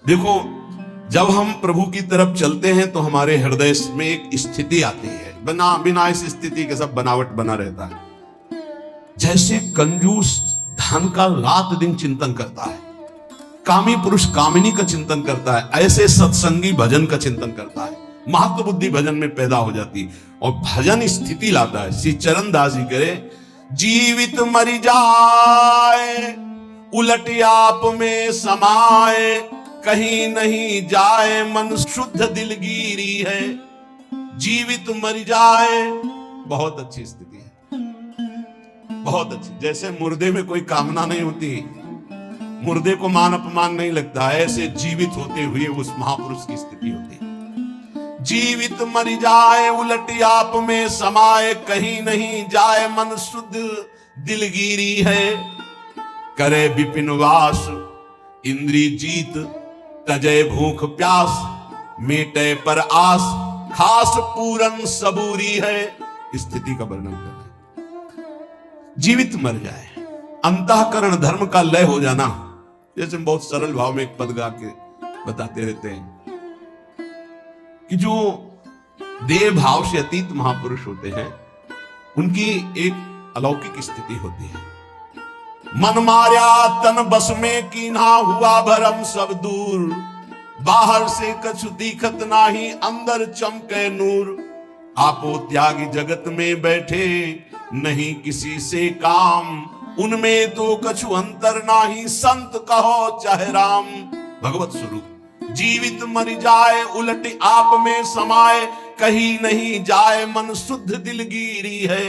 देखो, जब हम प्रभु की तरफ चलते हैं तो हमारे हृदय में एक स्थिति आती है, बिना इस स्थिति के सब बनावट बना रहता है। जैसे कंजूस धन का रात दिन चिंतन करता है, कामी पुरुष कामिनी का चिंतन करता है, ऐसे सत्संगी भजन का चिंतन करता है, महत्व बुद्धि भजन में पैदा हो जाती है और भजन स्थिति लाता है। श्री चरणदास जी करे, जीवित मरि जाए उलट आप में समाए, कहीं नहीं जाए मन शुद्ध दिलगीरी है। जीवित मर जाए, बहुत अच्छी स्थिति है, बहुत अच्छी। जैसे मुर्दे में कोई कामना नहीं होती, मुर्दे को मान अपमान नहीं लगता, ऐसे जीवित होते हुए उस महापुरुष की स्थिति होती है। जीवित मर जाए उलट आप में समाए, कहीं नहीं जाए मन शुद्ध दिलगीरी है। करे विपिन वास इंद्री जीत, तजय भूख प्यास, मेटे पर आस, खास पूरन सबूरी है। स्थिति का वर्णन कर रहे, जीवित मर जाए, अंतःकरण धर्म का लय हो जाना। जैसे हम बहुत सरल भाव में एक पद गा के बताते रहते हैं कि जो देह भाव से अतीत महापुरुष होते हैं, उनकी एक अलौकिक स्थिति होती है। मन मार्या तन बस में कीन्हा, हुआ भरम सब दूर, बाहर से कछु दिखत नाही, अंदर चमके नूर। आपो त्यागी जगत में बैठे, नहीं किसी से काम, उनमें तो कछु अंतर नाही, संत कहो चाहे राम। भगवत स्वरूप। जीवित मर जाए उलट आप में समाए, कहीं नहीं जाए मन शुद्ध दिलगीरी है।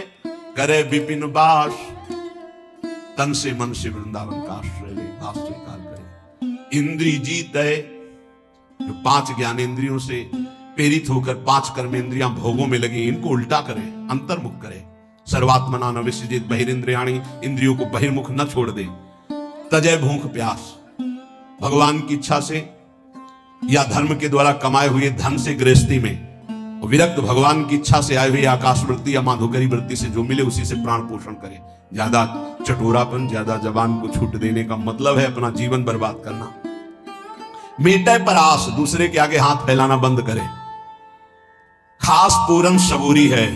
करे विपिन बास, तन से मन से वृंदावन का आश्रय ले, भाव स्वीकार करे। इंद्री जीत है, जो 5 ज्ञानेंद्रियों से प्रेरित होकर 5 कर्मेंद्रियां भोगों में लगी, इनको उल्टा करे, अंतर्मुख करे। सर्वात्मना न विसर्जित, बहिरिंद्रियाणि, इंद्रियों को बहिर्मुख न छोड़ दे। तजय भूख प्यास, भगवान की इच्छा से या धर्म के द्वारा कमाए हुए धन से गृहस्थी में, विरक्त भगवान की इच्छा से आए हुए आकाश वृत्ति या माधुकरी वृत्ति से जो मिले उसी से प्राण पोषण करे। ज्यादा चटोरापन, ज्यादा जबान को छूट देने का मतलब है अपना जीवन बर्बाद करना। मेटे पर आस, दूसरे के आगे हाथ फैलाना बंद करे। खास पूरन सबूरी है।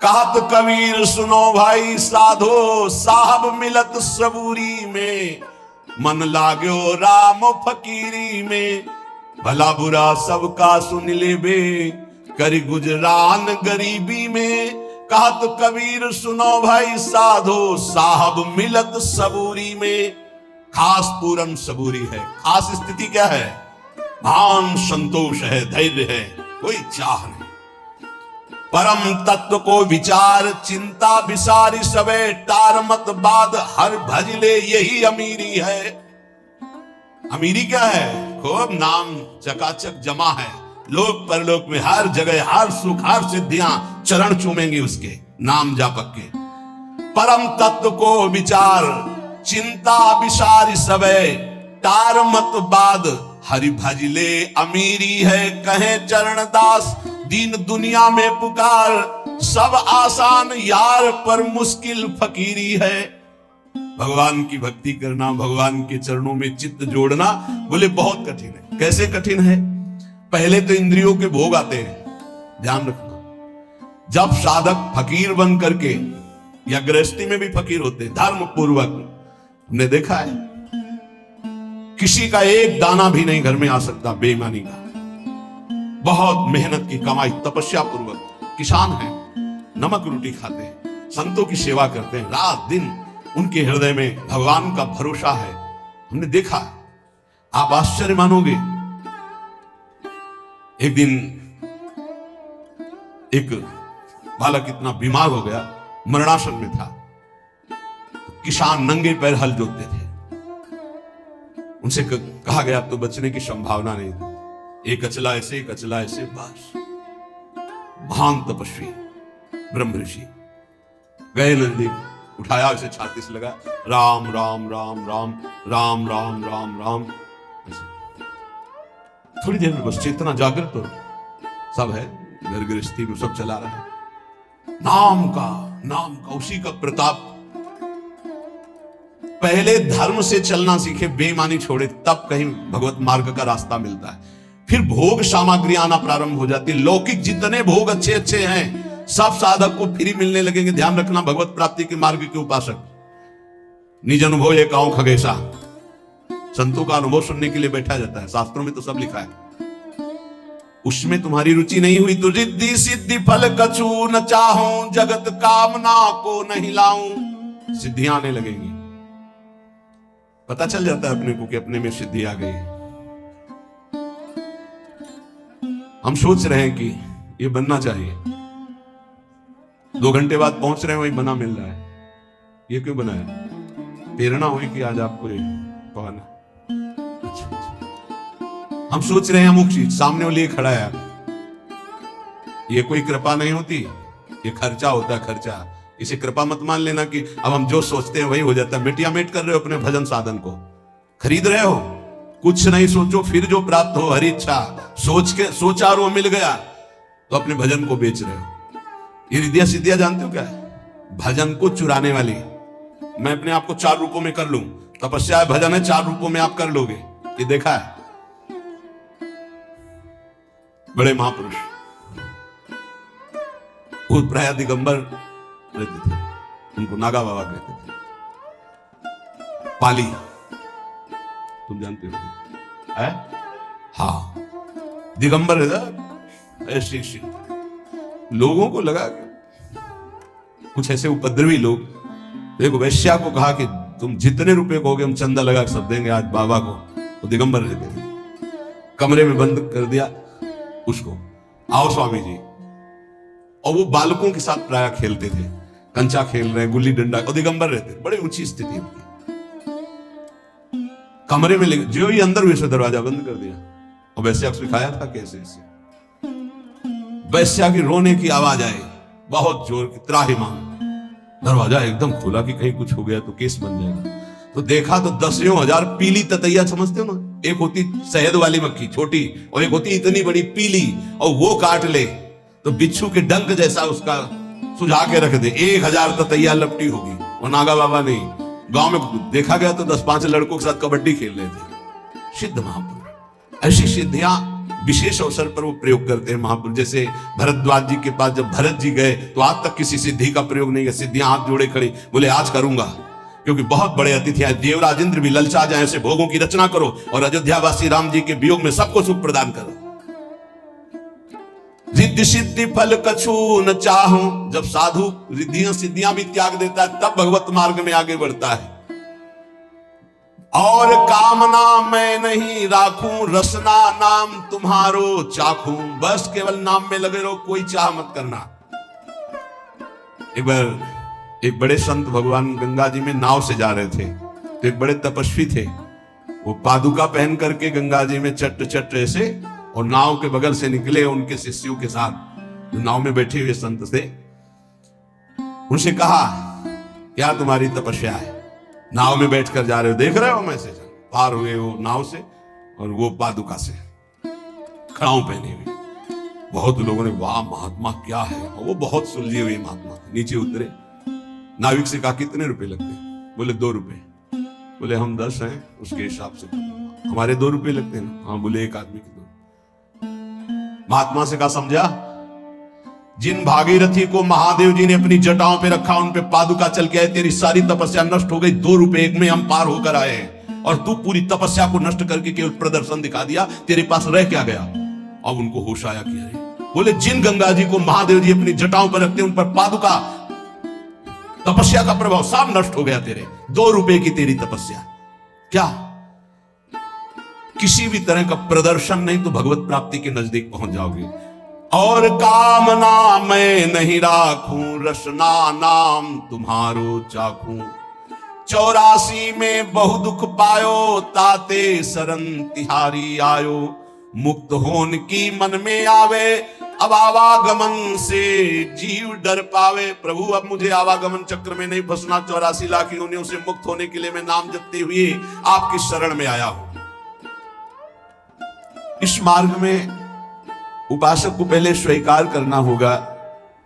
कहत कबीर सुनो भाई साधो, साहब मिलत सबूरी में, मन लाग्यो राम फकीरी में। भला बुरा सबका सुन लेबे, करी गुजरान गरीबी में। कहत कबीर सुनो भाई साधो, साहब मिलत सबूरी में। खास पूरन सबूरी है। खास स्थिति क्या है? भान संतोष है, धैर्य है, कोई चाह नहीं। परम तत्व को विचार, चिंता विसारी सबे, टार मत बाद हर भजले, यही अमीरी है। अमीरी क्या है? खूब नाम चकाचक जमा है, लोक परलोक में हर जगह हर सुख हर सिद्धियां चरण चूमेंगे उसके नाम जापक के। परम तत्व को विचार, चिंता विसारी सबे, टार मत बाद हरि भजले, अमीरी है। कहे चरण दास दीन दुनिया में पुकार, सब आसान यार पर मुश्किल फकीरी है। भगवान की भक्ति करना, भगवान के चरणों में चित्त जोड़ना, बोले बहुत कठिन है। कैसे कठिन है? पहले तो इंद्रियों के भोग आते हैं, ध्यान रखना। जब साधक फकीर बन करके, या गृहस्थी में भी फकीर होते हैं, धर्म पूर्वक, हमने देखा है किसी का एक दाना भी नहीं घर में आ सकता बेईमानी का। बहुत मेहनत की कमाई, तपस्या पूर्वक किसान हैं, नमक रोटी खाते हैं, संतों की सेवा करते हैं, रात दिन उनके हृदय में भगवान का भरोसा है। हमने देखा, आप आश्चर्य मानोगे। एक दिन एक बालक इतना बीमार हो गया, मरणासन में था। किसान नंगे पैर हल जोतते थे। उनसे कहा गया अब तो बचने की संभावना नहीं, एक अचला ऐसे एक अचला ऐसे, बस। महान तपस्वी ब्रह्म ऋषि गए नजदीक, उठाया, उसे छाती से लगा, राम राम राम राम राम राम राम राम। थोड़ी देर में बस चेतना जागृत हो, सब है घर गृहस्थी में, सब चला रहा है, नाम का उसी का प्रताप। पहले धर्म से चलना सीखे, बेईमानी छोड़े, तब कहीं भगवत मार्ग का रास्ता मिलता है। फिर भोग सामग्री आना प्रारंभ हो जाती है। लौकिक जितने भोग अच्छे अच्छे हैं सब साधक को फ्री मिलने लगेंगे। ध्यान रखना, भगवत प्राप्ति के मार्ग के उपासक, निज अनुभव एक आऊं खगेशा, संतों का अनुभव सुनने के लिए बैठा जाता है। शास्त्रों में तो सब लिखा है। उसमें तुम्हारी रुचि नहीं हुई तो रिद्धि सिद्धि फल कछु न चाहूं, जगत कामना को नहीं लाऊं, सिद्धियां आने लगेंगी। पता चल जाता है अपने को कि अपने में सिद्धि आ गई। हम सोच रहे हैं कि ये बनना चाहिए, 2 घंटे बाद पहुंच रहे हैं वही बना मिल रहा है। ये क्यों बना है? प्रेरणा हुई कि आज आपको ये पाना। अच्छा। हम सोच रहे हैं अमुक चीज, सामने वो लिए खड़ा है। ये कोई कृपा नहीं होती, ये खर्चा होता है, खर्चा। इसे कृपा मत मान लेना कि अब हम जो सोचते हैं वही हो जाता है। मिटिया मेट कर रहे हो अपने भजन साधन को, खरीद रहे हो। कुछ नहीं सोचो, फिर जो प्राप्त हो हरि इच्छा, सोच के सोचा और वो मिल गया तो अपने भजन को बेच रहे हो। ये रिद्धियां सिद्धियां जानते हो क्या है? भजन को चुराने वाली। मैं अपने आप को 4 रूपों में कर लूं, तपस्या है, भजन है, 4 रूपों में आप कर लोगे। ये देखा है बड़े महापुरुष भूतप्रया दिगंबर रहते थे, उनको नागा बाबा कहते थे। पाली तुम जानते हो है? हाँ, दिगंबर ऐसे लोगों को लगा कि कुछ ऐसे उपद्रवी लोग, देखो वैश्या को कहा कि तुम जितने रुपए कहोगे हम चंदा लगा सब देंगे आज बाबा को। वो दिगंबर रहते थे, कमरे में बंद कर दिया उसको, आओ स्वामी जी। और वो बालकों के साथ प्राय खेलते थे, कंचा खेल रहे, गुल्ली डंडा, और दिगंबर रहते थे। बड़े ऊंची स्थिति उनकी। कमरे में जो ही अंदर हुए दरवाजा बंद कर दिया और वैश्या को सिखाया था कैसे ऐसे। वैश्या की रोने की आवाज आई बहुत जोर की, त्राहिमाम। दरवाजा एकदम खोला कि कहीं कुछ हो गया तो केस बन जाएगा। तो देखा तो 10,000 पीली ततैया, समझते हो ना, एक होती शहद वाली मक्खी छोटी और एक होती इतनी बड़ी पीली, और वो काट ले तो बिच्छू के डंक जैसा उसका सुझा के रख दे, 1000 ततैया लपटी होगी। और नागा बाबा नहीं, गांव में देखा गया तो 10-5 लड़कों के साथ कबड्डी खेल रहे थे। सिद्ध महापुरुष ऐसी सिद्धियां विशेष अवसर पर वो प्रयोग करते हैं महापुरुष। जैसे भरद्वाज जी के पास जब भरत जी गए तो आज तक किसी सिद्धि का प्रयोग नहीं किया। सिद्धियां हाथ जोड़े खड़े, बोले आज करूंगा, क्योंकि बहुत बड़े अतिथि आए। देवराज इंद्र भी ललचा जाए, ऐसे भोगों की रचना करो और अयोध्यावासी राम जी के वियोग में सबको सुख प्रदान करो। रिद्धि सिद्धि फल कछु न चाहूं, जब साधु रिद्धियां सिद्धियां भी त्याग देता है तब भगवत मार्ग में आगे बढ़ता है। और कामना मैं नहीं राखूं, रसना नाम तुम्हारो चाखूं, बस केवल नाम में लगे रहो, कोई चाह मत करना। एक बार एक बड़े संत भगवान गंगा जी में नाव से जा रहे थे, तो एक बड़े तपस्वी थे, वो पादुका पहन करके गंगा जी में चट चट ऐसे, और नाव के बगल से निकले उनके शिष्यों के साथ, नाव में बैठे हुए संत से। उनसे कहा क्या तुम्हारी तपस्या है? नाव में बैठकर जा रहे हो, देख रहे हो मैसेज, पार हुए वो नाव से और वो पादुका से खड़ाऊ पहने हुए। बहुत लोगों ने वाह महात्मा क्या है, और वो बहुत सुलझे हुए महात्मा। नीचे उतरे, नाविक से कहा कितने रुपए लगते हैं? बोले 2 रुपए। बोले हम 10 हैं, उसके हिसाब से हमारे 2 रुपए लगते हैं ना। हाँ, बोले एक आदमी के 2। महात्मा से कहा समझा, जिन भागीरथी को महादेव जी ने अपनी जटाओं पे रखा, उन पे पादुका चल के आए, तेरी सारी तपस्या नष्ट हो गई। 2 रुपए एक में हम पार होकर आए हैं, और तू पूरी तपस्या को नष्ट करके केवल प्रदर्शन दिखा दिया, तेरे पास रह क्या गया? अब उनको होश आया कि अरे, बोले जिन गंगा जी को महादेव जी अपनी जटाओं पर रखते, उन पर पादुका, तपस्या का प्रभाव सब नष्ट हो गया तेरे। 2 रुपए की तेरी तपस्या क्या? किसी भी तरह का प्रदर्शन नहीं तो भगवत प्राप्ति के नजदीक पहुंच जाओगे। और कामना मैं नहीं राखूं, रसना नाम तुम्हारो चाखूं, 84 में बहु दुख पायो, ताते शरण तिहारी आयो, मुक्त होन की मन में आवे, अब आवागमन से जीव डर पावे। प्रभु अब मुझे आवागमन चक्र में नहीं फंसना, 84 लाख योनियों से मुक्त होने के लिए मैं नाम जपते हुए आपकी शरण में आया हूं। इस मार्ग में उपासक को पहले स्वीकार करना होगा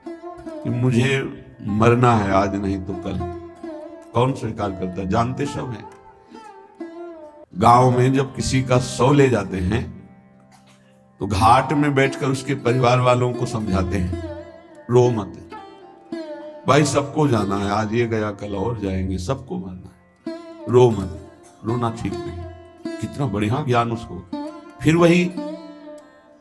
कि मुझे मरना है, आज नहीं तो कल। कौन स्वीकार करता है? जानते सब हैं। गांव में जब किसी का शव ले जाते हैं तो घाट में बैठकर उसके परिवार वालों को समझाते हैं, रो मत भाई, सबको जाना है, आज ये गया कल और जाएंगे, सबको मरना है, रो मत, रोना ठीक नहीं। कितना बढ़िया ज्ञान उसको। फिर वही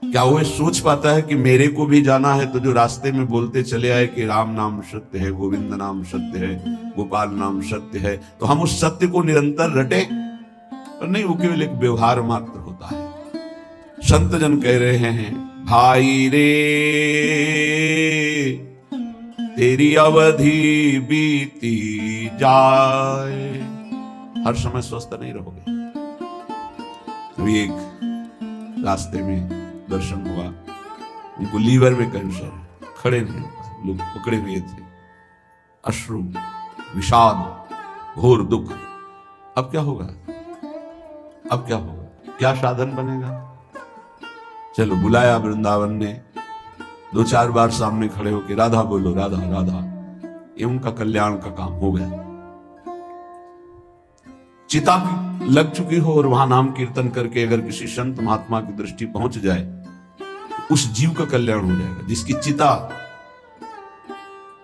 क्या वो सोच पाता है कि मेरे को भी जाना है, तो जो रास्ते में बोलते चले आए कि राम नाम सत्य है, गोविंद नाम सत्य है, गोपाल नाम सत्य है, तो हम उस सत्य को निरंतर रटे, पर नहीं, वो केवल एक व्यवहार मात्र होता है। संत जन कह रहे हैं, भाई रे तेरी अवधि बीती जाए, हर समय स्वस्थ नहीं रहोगे। अभी एक रास्ते में दर्शन हुआ, उनको लीवर में कैंसर, खड़े नहीं, लोग पकड़े हुए थे, अश्रु, विषाद, घोर दुख। अब क्या होगा? अब क्या होगा? क्या साधन बनेगा? चलो बुलाया वृंदावन ने, 2-4 बार सामने खड़े होकर राधा बोलो, राधा राधा, ये उनका कल्याण का काम हो गया। चिता लग चुकी हो और वहां नाम कीर्तन करके अगर किसी संत महात्मा की दृष्टि पहुंच जाए तो उस जीव का कल्याण हो जाएगा। जिसकी चिता,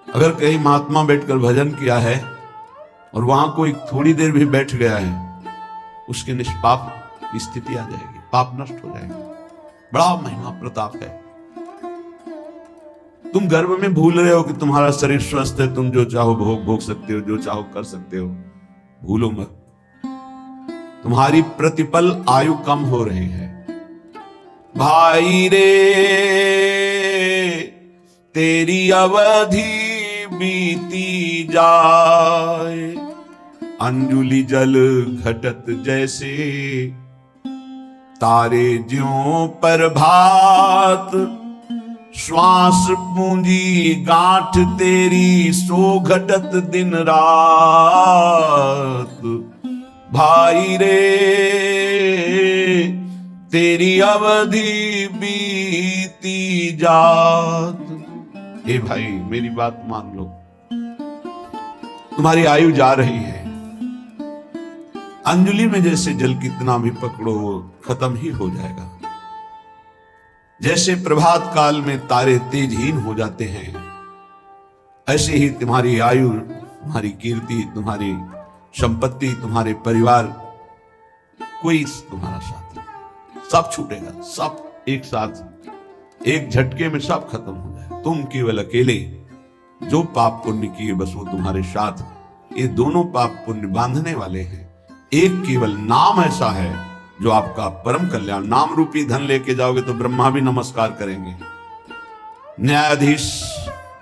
अगर कहीं महात्मा बैठकर भजन किया है और वहां कोई थोड़ी देर भी बैठ गया है, उसके निष्पाप की स्थिति आ जाएगी, पाप नष्ट हो जाएगा। बड़ा महिमा प्रताप है। तुम गर्व में भूल रहे हो कि तुम्हारा शरीर स्वस्थ है, तुम जो चाहो भोग सकते हो, जो चाहो कर सकते हो। भूलो मत, तुम्हारी प्रतिपल आयु कम हो रही है। भाई रे तेरी अवधि बीती जाए, अंजुलि जल घटत जैसे, तारे ज्यों पर भात, श्वास पूंजी गांठ तेरी, सो घटत दिन रात। भाई रे तेरी अवधि बीती जात। ए भाई मेरी बात मान लो, तुम्हारी आयु जा रही है। अंजलि में जैसे जल कितना भी पकड़ो वो खत्म ही हो जाएगा। जैसे प्रभात काल में तारे तेजहीन हो जाते हैं, ऐसे ही तुम्हारी आयु, तुम्हारी कीर्ति, तुम्हारी संपत्ति, तुम्हारे परिवार, कोई तुम्हारा साथ नहीं, सब छूटेगा, सब एक साथ एक झटके में सब खत्म हो जाएगा। तुम केवल अकेले जो पाप पुण्य किए बस वो तुम्हारे साथ, ये दोनों पाप पुण्य बांधने वाले हैं। एक केवल नाम ऐसा है जो आपका परम कल्याण, नाम रूपी धन लेके जाओगे तो ब्रह्मा भी नमस्कार करेंगे। न्यायाधीश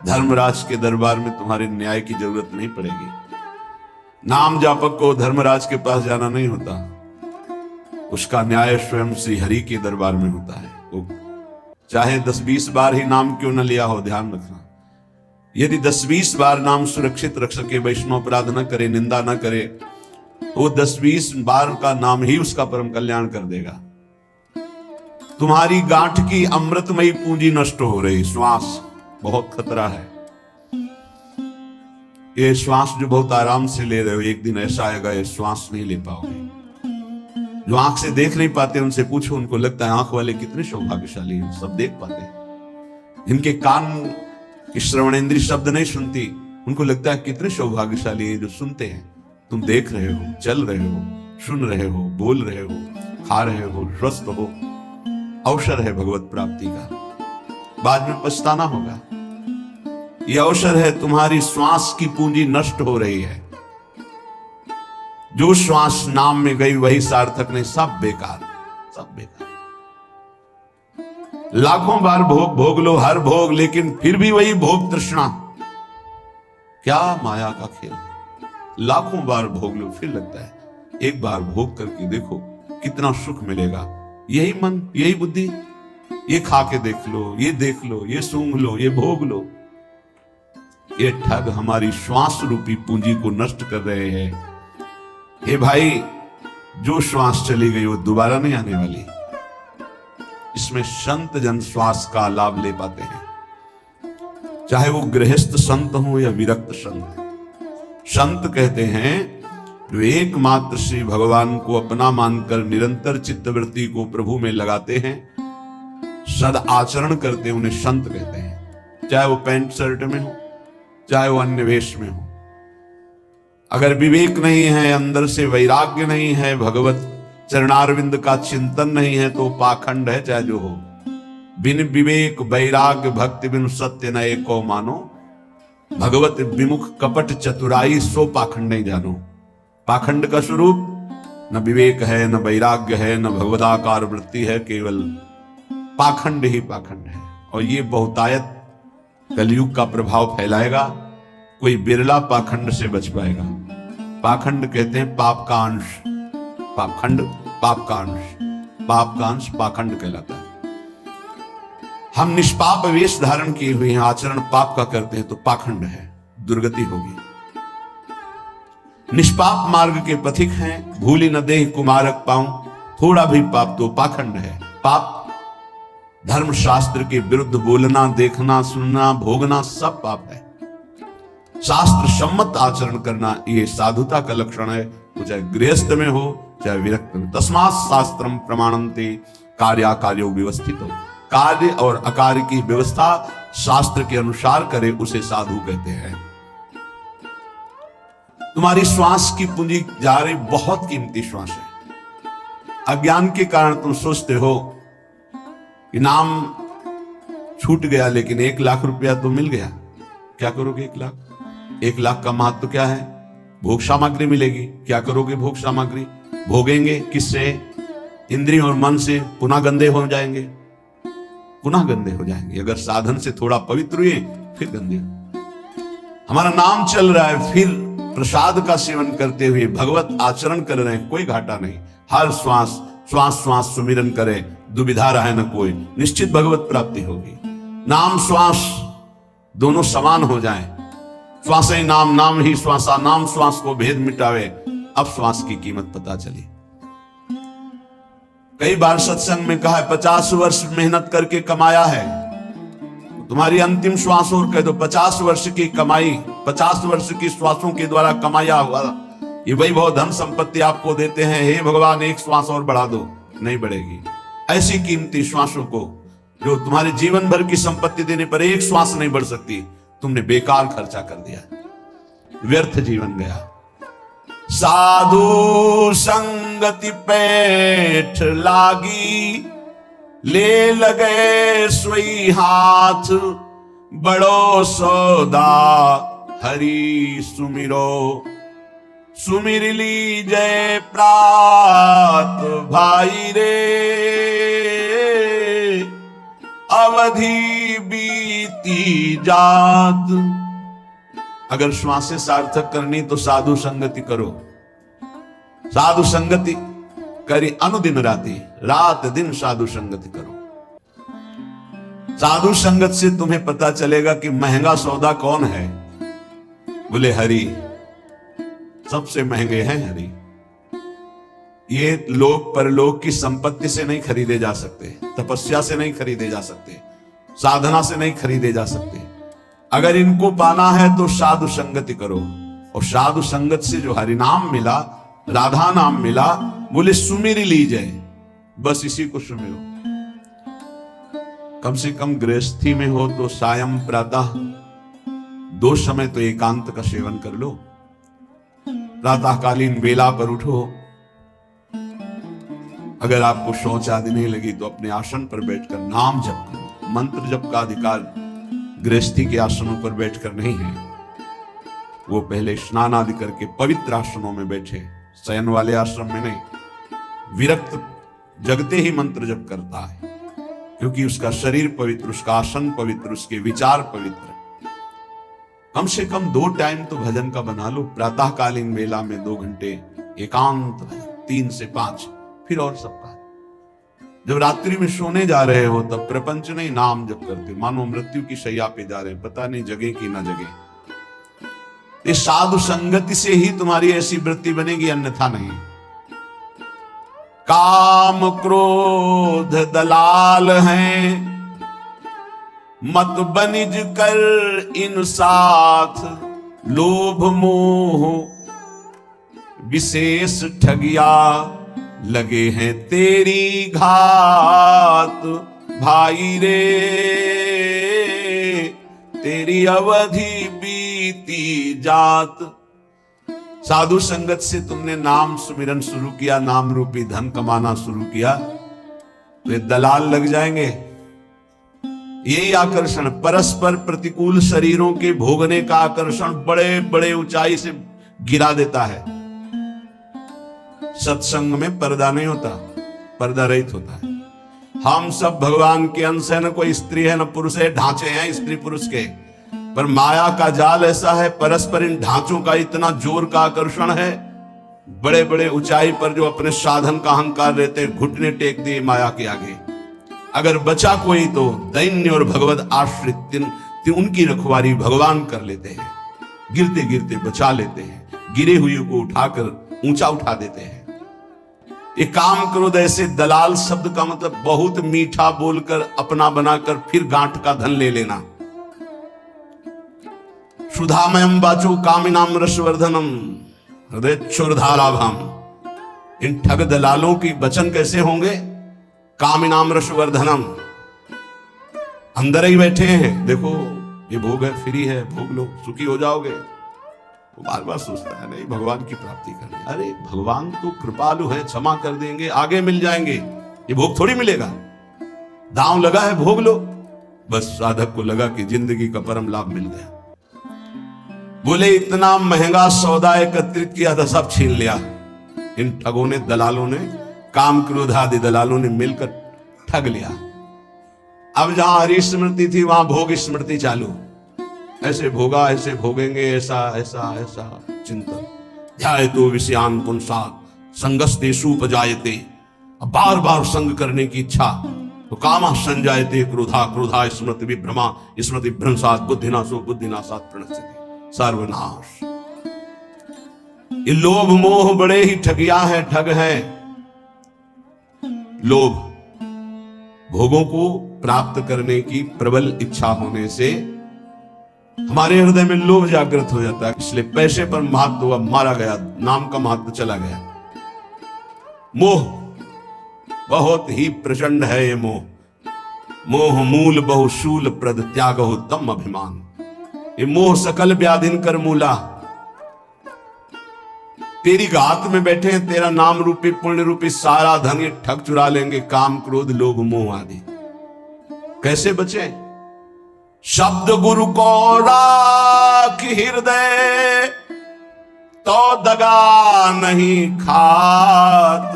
धर्मराज के दरबार में तुम्हारे न्याय की जरूरत नहीं पड़ेगी। नाम जापक को धर्मराज के पास जाना नहीं होता, उसका न्याय स्वयं श्री हरि के दरबार में होता है। वो चाहे 10-20 बार ही नाम क्यों न लिया हो, ध्यान रखना। यदि 10-20 बार नाम सुरक्षित रख सके, वैष्णव अपराध न करे, निंदा न करे, तो 10-20 बार का नाम ही उसका परम कल्याण कर देगा। तुम्हारी गांठ की अमृतमयी पूंजी नष्ट हो रही, श्वास, बहुत खतरा है। ये श्वास जो बहुत आराम से ले रहे हो, एक दिन ऐसा आएगा ये श्वास नहीं ले पाओगे। जो आंख से देख नहीं पाते उनसे पूछो, उनको लगता है आंख वाले कितने सौभाग्यशाली हैं, सब देख पाते हैं। इनके कान की श्रवणेंद्रिय शब्द नहीं सुनती, उनको लगता है कितने सौभाग्यशाली हैं जो सुनते हैं। तुम देख रहे हो, चल रहे हो, सुन रहे हो, बोल रहे हो, खा रहे हो, स्वस्थ हो, अवसर है भगवत प्राप्ति का। बाद में पछताना होगा। यह अवसर है, तुम्हारी श्वास की पूंजी नष्ट हो रही है। जो श्वास नाम में गई वही सार्थक नहीं, सब बेकार, सब बेकार। लाखों बार भोग भोग लो, हर भोग, लेकिन फिर भी वही भोग तृष्णा। क्या माया का खेल। लाखों बार भोग लो, फिर लगता है एक बार भोग करके देखो कितना सुख मिलेगा। यही मन, यही बुद्धि, ये खा के देख लो, ये देख लो, ये सूंघ लो, ये भोग लो। ये ठग हमारी श्वास रूपी पूंजी को नष्ट कर रहे हैं। हे भाई, जो श्वास चली गई वो दोबारा नहीं आने वाली। इसमें संत जन श्वास का लाभ ले पाते हैं, चाहे वो गृहस्थ संत हो या विरक्त संत। संत कहते हैं जो एकमात्र श्री भगवान को अपना मानकर निरंतर चित्तवृत्ति को प्रभु में लगाते हैं, सद आचरण करते हैं, उन्हें संत कहते हैं। चाहे वो पैंट शर्ट में हो, चाहे वो अन्य वेश में हो। अगर विवेक नहीं है, अंदर से वैराग्य नहीं है, भगवत चरणारविंद का चिंतन नहीं है, तो पाखंड है चाहे जो हो। बिन विवेक वैराग्य भक्ति बिन सत्य न एको मानो, भगवत विमुख कपट चतुराई सो पाखंड नहीं जानो। पाखंड का स्वरूप न विवेक है, न वैराग्य है, न भगवदाकार वृत्ति है, केवल पाखंड ही पाखंड है। और ये बहुतायत कलयुग का प्रभाव फैलाएगा, कोई बिरला पाखंड से बच पाएगा। पाखंड कहते हैं पाप का अंश, पाखंड पाप का अंश, पाप का अंश पाखंड कहलाता है। हम निष्पाप वेश धारण किए हुए हैं, आचरण पाप का करते हैं तो पाखंड है, दुर्गति होगी। निष्पाप मार्ग के पथिक हैं, भूली न देह कुमारक पाऊं, थोड़ा भी पाप तो पाखंड है। पाप धर्म शास्त्र के विरुद्ध बोलना, देखना, सुनना, भोगना सब पाप है। शास्त्र सम्मत आचरण करना ये साधुता का लक्षण है, वो चाहे गृहस्थ में हो चाहे विरक्त में। तस्मात् शास्त्रम प्रमाणन्ते कार्याकार्यो व्यवस्थितो, कार्य और अकार्य की व्यवस्था शास्त्र के अनुसार करे उसे साधु कहते हैं। तुम्हारी श्वास की पूंजी जा रही, बहुत कीमती श्वास है। अज्ञान के कारण तुम सोचते हो कि नाम छूट गया, लेकिन 1 लाख रुपया तो मिल गया। क्या करोगे 1 लाख? 1 लाख का महत्व क्या है? भोग सामग्री मिलेगी। क्या करोगे भोग सामग्री? भोगेंगे किससे? इंद्रिय और मन से। पुनः गंदे हो जाएंगे, पुनः गंदे हो जाएंगे। अगर साधन से थोड़ा पवित्र हुए फिर गंदे। हमारा नाम चल रहा है, फिर प्रसाद का सेवन करते हुए भगवत आचरण कर रहे हैं, कोई घाटा नहीं। हर श्वास श्वास श्वास सुमिरन करे, दुविधा रहे न कोई, निश्चित भगवत प्राप्ति होगी। नाम श्वास दोनों समान हो जाएं, श्वास ही नाम, नाम ही श्वासा, नाम श्वास को भेद मिटावे। अब श्वास की कीमत पता चली। कई बार सत्संग में कहा है 50 वर्ष मेहनत करके कमाया है, तुम्हारी अंतिम श्वास और कह दो 50 वर्ष की कमाई, 50 वर्ष की श्वासों के द्वारा कमाया हुआ ये वैभव धन संपत्ति आपको देते हैं। हे भगवान 1 श्वास और बढ़ा दो, नहीं बढ़ेगी। ऐसी कीमती श्वासों को जो तुम्हारे जीवन भर की संपत्ति देने पर 1 श्वास नहीं बढ़ सकती, तुमने बेकार खर्चा कर दिया, व्यर्थ जीवन गया। साधु संगति पेठ लागी, ले लगे सोई हाथ, बड़ो सौदा हरि सुमिरो, सुमिर ली जय प्रात भाई रे, अवधि बीती जात। अगर श्वासें सार्थक करनी तो साधु संगति करो। साधु संगति करी अनुदिन राति, रात दिन साधु संगति करो। साधु संगत से तुम्हें पता चलेगा कि महंगा सौदा कौन है। बोले हरि, सबसे महंगे हैं हरि। ये लोक परलोक की संपत्ति से नहीं खरीदे जा सकते, तपस्या से नहीं खरीदे जा सकते, साधना से नहीं खरीदे जा सकते। अगर इनको पाना है तो साधु संगति करो। और साधु संगत से जो हरि नाम मिला, राधा नाम मिला, बोले सुमिर लीजिए, बस इसी को सुमिरो। कम से कम गृहस्थी में हो तो सायं प्रातः 2 समय तो एकांत का सेवन कर लो। प्रातःकालीन बेला पर उठो। अगर आपको शौच आदि नहीं लगी तो अपने आसन पर बैठकर नाम जप करो। मंत्र जप का अधिकार गृहस्थी के आसनों पर बैठकर नहीं है, वो पहले स्नान आदि करके पवित्र आसनों में बैठे, शयन वाले आश्रम में नहीं। विरक्त जगते ही मंत्र जप करता है, क्योंकि उसका शरीर पवित्र, उसका आसन पवित्र, उसके विचार पवित्र। कम से कम 2 टाइम तो भजन का बना लो। प्रातःकालीन वेला में 2 घंटे एकांत भजन, 3 से 5, फिर और सबका। जब रात्रि में सोने जा रहे हो तब प्रपंच नहीं, नाम जप करते, मानो मृत्यु की शैया पे जा रहे, पता नहीं जगे कि ना जगे। इस साधु संगति से ही तुम्हारी ऐसी वृत्ति बनेगी, अन्यथा नहीं। काम क्रोध दलाल हैं, मत बनिज कर इन साथ, लोभ मोह विशेष ठगिया, लगे हैं तेरी घात भाई रे, तेरी अवधि बीती जात। साधु संगत से तुमने नाम सुमिरन शुरू किया, नाम रूपी धन कमाना शुरू किया, तो ये दलाल लग जाएंगे। यही आकर्षण, परस्पर प्रतिकूल शरीरों के भोगने का आकर्षण बड़े बड़े ऊंचाई से गिरा देता है। सत्संग में पर्दा नहीं होता, पर्दा रहित होता है। हम सब भगवान के अंश है, न कोई स्त्री है न पुरुष है, ढांचे हैं स्त्री पुरुष के, पर माया का जाल ऐसा है, परस्पर इन ढांचों का इतना जोर का आकर्षण है, बड़े बड़े ऊंचाई पर जो अपने साधन का अहंकार रहते हैं, घुटने टेक दिए माया के आगे। अगर बचा कोई तो दैन्य और भगवत आश्रित उनकी रखवारी भगवान कर लेते हैं, गिरते गिरते बचा लेते हैं, गिरे हुए को उठाकर ऊंचा उठा देते हैं। ये काम क्रोध ऐसे दलाल शब्द का मतलब बहुत मीठा बोलकर अपना बनाकर फिर गांठ का धन ले लेना। सुधामयम वाचो कामिनाम रसवर्धनम हृदयोर्धाराभम। इन ठग दलालों की वचन कैसे होंगे? कामिनाम रसवर्धनम, अंदर ही बैठे हैं, देखो ये भोग है, फ्री है, भोग लो, सुखी हो जाओगे। वो बार बार सोचता है नहीं भगवान की प्राप्ति करनी। अरे भगवान तो कृपालु है, क्षमा कर देंगे, आगे मिल जाएंगे, ये भोग थोड़ी मिलेगा। दांव लगा है, भोग लो। बस साधक को लगा कि जिंदगी का परम लाभ मिल गया। बोले इतना महंगा सौदा एकत्रित किया था, सब छीन लिया। इन ठगों ने, दलालों ने, काम क्रोध आदि दलालों ने मिलकर ठग लिया। अब जहां हरि स्मृति थी वहां भोग स्मृति चालू। ऐसे भोगा, ऐसे भोगेंगे, ऐसा ऐसा ऐसा चिंतन। ध्यायतो विषयान पुंसात् संगस्तेषु उपजायते। अब बार बार संग करने की इच्छा, तो कामा संजायते क्रोधा, क्रोधा स्मृति विभ्रमा, स्मृति भ्रंशात् बुद्धिनाशो, बुद्धिनाशात् प्रणश्यति। सर्वनाश। ये लोभ मोह बड़े ही ठगिया है, ठग है। लोभ, भोगों को प्राप्त करने की प्रबल इच्छा होने से हमारे हृदय में लोभ जागृत हो जाता है, इसलिए पैसे पर महत्व हुआ, मारा गया, नाम का महत्व चला गया। मोह बहुत ही प्रचंड है ये मोह। मोह मूल बहुशूल प्रद त्यागो तम अभिमान। ये मोह सकल व्याधिन कर मूला। तेरी घात में बैठे हैं, तेरा नाम रूपी पुण्य रूपी सारा धन ये ठग चुरा लेंगे, काम क्रोध लोभ मोह आदि। कैसे बचे? शब्द गुरु को राख हृदय, तो दगा नहीं खात।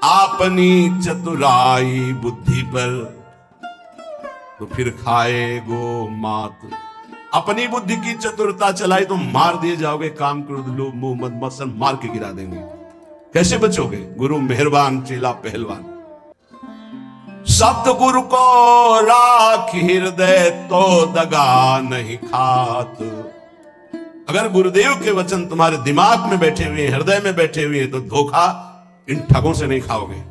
अपनी चतुराई बुद्धि पर, तो फिर खाएगो मात। अपनी बुद्धि की चतुरता चलाई तो मार दिए जाओगे, काम क्रोध लोभ मोह मद मत्सर मार के गिरा देंगे। कैसे बचोगे? गुरु मेहरबान, चेला पहलवान। शब्द गुरु को राख हृदय, तो दगा नहीं खात। अगर गुरुदेव के वचन तुम्हारे दिमाग में बैठे हुए, हृदय में बैठे हुए, तो धोखा इन ठगों से नहीं खाओगे।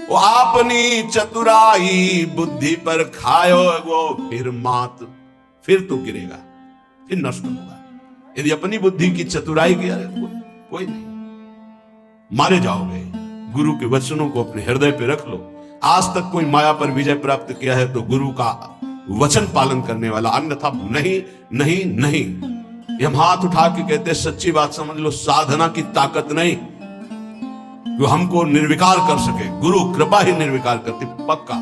वो अपनी चतुराई बुद्धि पर खायो वो फिर मात, फिर तो गिरेगा, फिर नष्ट होगा। यदि अपनी बुद्धि की चतुराई की, कोई नहीं, मारे जाओगे। गुरु के वचनों को अपने हृदय पे रख लो। आज तक कोई माया पर विजय प्राप्त किया है तो गुरु का वचन पालन करने वाला, अन्यथा नहीं नहीं नहीं। ये हम हाथ उठा के कहते, सच्ची बात समझ लो, साधना की ताकत नहीं जो हमको निर्विकार कर सके, गुरु कृपा ही निर्विकार करती, पक्का।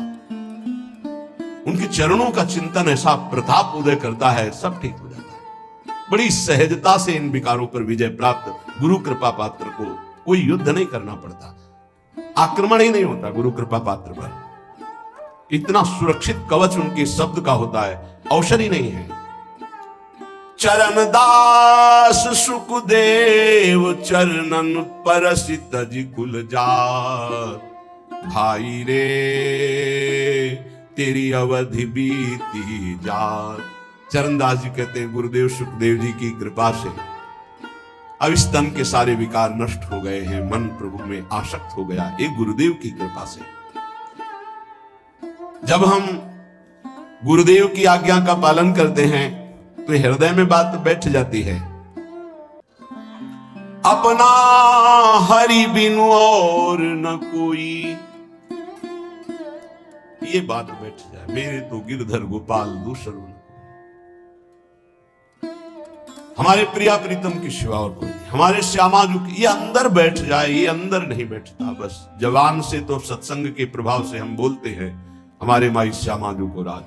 उनके चरणों का चिंतन ऐसा प्रताप उदय करता है, सब ठीक हो जाता है। बड़ी सहजता से इन विकारों पर विजय प्राप्त गुरु कृपा पात्र को, कोई युद्ध नहीं करना पड़ता, आक्रमण ही नहीं होता गुरु कृपा पात्र पर। इतना सुरक्षित कवच उनके शब्द का होता है, औषधि नहीं है। चरण दास सुखदेव चरणन परसि तजि कुल जात। भाई रे तेरी अवधि बीती जात। चरणदास जी कहते हैं गुरुदेव सुखदेव जी की कृपा से अब इस तन के सारे विकार नष्ट हो गए हैं, मन प्रभु में आसक्त हो गया, एक गुरुदेव की कृपा से। जब हम गुरुदेव की आज्ञा का पालन करते हैं तो हृदय में बात बैठ जाती है। अपना हरि बिनु और न कोई, ये बात बैठ जाए, मेरे तो गिरधर गोपाल दूसर न, हमारे प्रिया प्रीतम की सिवा और कोई नहीं, हमारे श्यामा जो, ये अंदर बैठ जाए, ये अंदर नहीं बैठता। बस जवान से तो सत्संग के प्रभाव से हम बोलते हैं हमारे माई श्यामा जो को राज,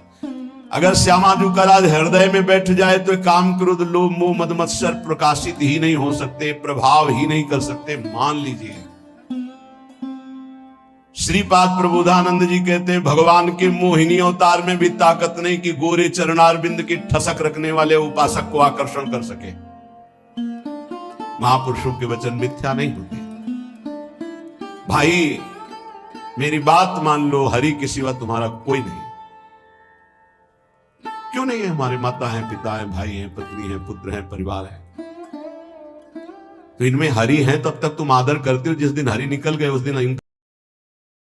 अगर श्यामा जो का राज हृदय में बैठ जाए तो काम क्रोध लोभ मोह मद मत्सर प्रकाशित ही नहीं हो सकते, प्रभाव ही नहीं कर सकते। मान लीजिए श्रीपाद प्रबोधानंद जी कहते हैं भगवान के मोहिनी अवतार में भी ताकत नहीं कि गोरे चरणारविंद की ठसक रखने वाले उपासक को आकर्षण कर सके। महापुरुषों के वचन मिथ्या नहीं होते। भाई मेरी बात मान लो, हरि के सिवा तुम्हारा कोई नहीं। क्यों नहीं है? हमारे माता हैं, पिता हैं, भाई हैं, पत्नी हैं, पुत्र हैं, परिवार है, तो इनमें हरि हैं, तब तक तुम आदर करते हो। जिस दिन हरि निकल गए उस दिन